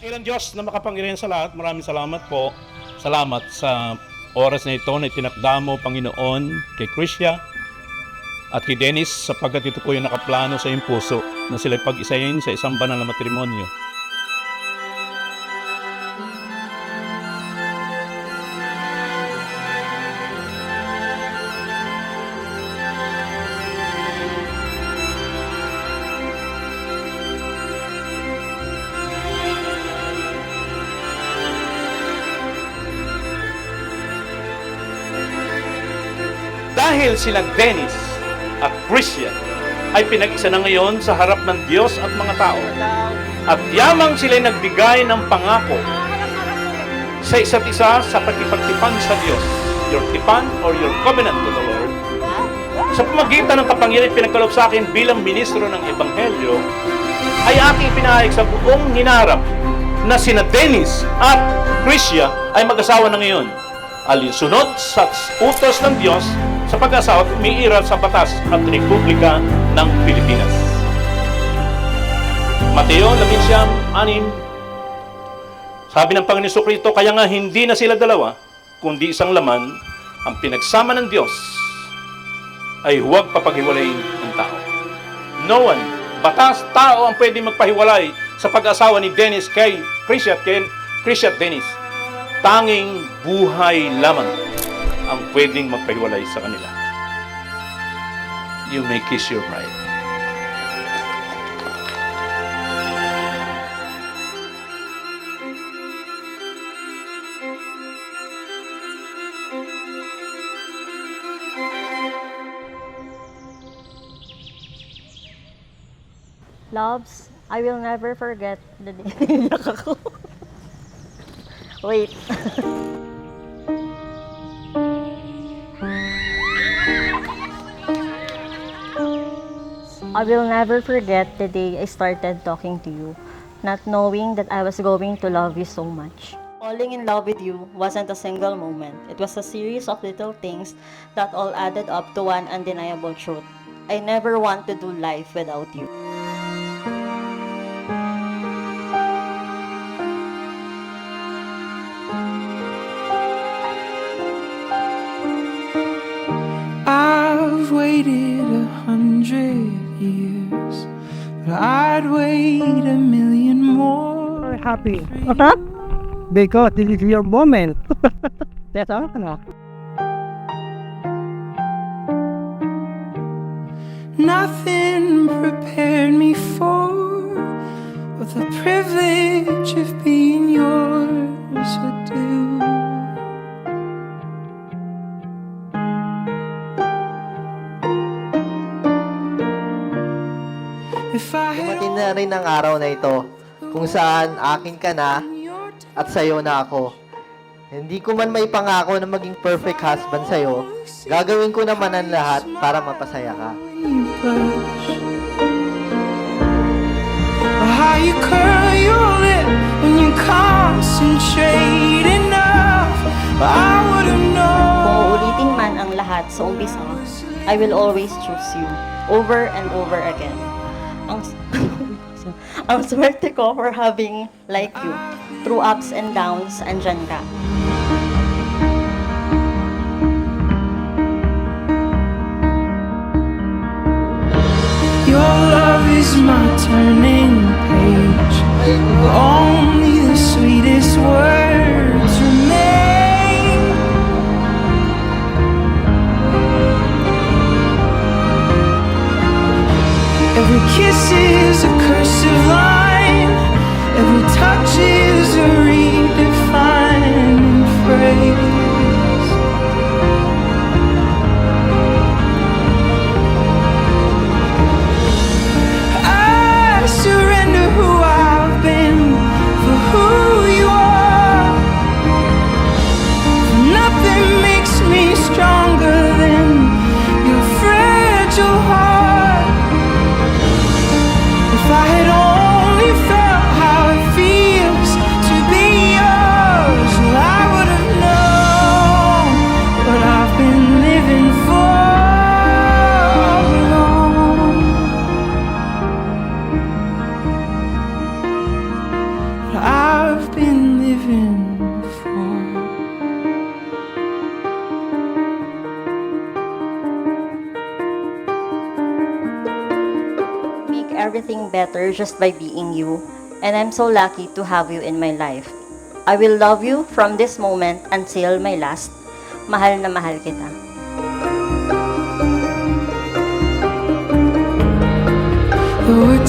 Dakilang Diyos na makapangyarihan sa lahat, maraming salamat po. Salamat sa oras na ito na itinakda mo, Panginoon, kay Krisya at kay Dennis sapagkat ito po yung nakaplano sa iyong puso na sila'y pag-isayin sa isang banal na matrimonyo. Dahil sila Dennis at Krisya ay pinag-isa na ngayon sa harap ng Diyos at mga tao. At yamang sila'y nagbigay ng pangako sa isa't isa sa pagkipagtipan sa Diyos. Your tipan or your covenant to the Lord. Sa pamagitan ng kapangyarihan pinagkaloob sa akin bilang ministro ng Ebanghelyo, ay aking pinahayag sa buong hinarap na sina Dennis at Krisya ay mag-asawa na ngayon. Alinsunod sa utos ng Diyos sa pag-asawa at umiiral sa batas at Republika ng Pilipinas. Mateo 11:6. Sabi ng Panginoon Jesucristo, kaya nga hindi na sila dalawa, kundi isang laman, ang pinagsama ng Diyos ay huwag papaghiwalayin ng tao. No one, batas, tao ang pwede magpahiwalay sa pag-asawa ni Dennis kay Krisya at Dennis. Tanging buhay lamang ang pwedeng magpahiwalay sa kanila. You may kiss your bride. Loves, I will never forget the day. Wait. I will never forget the day I started talking to you, not knowing that I was going to love you so much. Falling in love with you wasn't a single moment. It was a series of little things that all added up to one undeniable truth. I never want to do life without you. I've waited 100 years, but I'd wait 1,000,000 more. Very happy. Because this is your moment. That's all. Nothing prepared me for what the privilege of being yours would do. Dumating na rin ang araw na ito kung saan akin ka na at sa'yo na ako. Hindi ko man may pangako na maging perfect husband sa'yo, gagawin ko naman ang lahat para mapasaya ka. How you curl your lip when you concentrate enough, I would've known. Kung uulitin man ang lahat sa umpisa, I will always choose you over and over again. Ang swerte ko for having like you. Through ups and downs, andyan ka. Your love is my turning page. Only the sweetest words remain. Every kiss is a cursive line. Every touch is a redefining phrase. I surrender who I've been for who you are. Nothing makes me stronger than your fragile heart. If I had only everything better just by being you, and I'm so lucky to have you in my life. I will love you from this moment until my last. Mahal na mahal kita. We're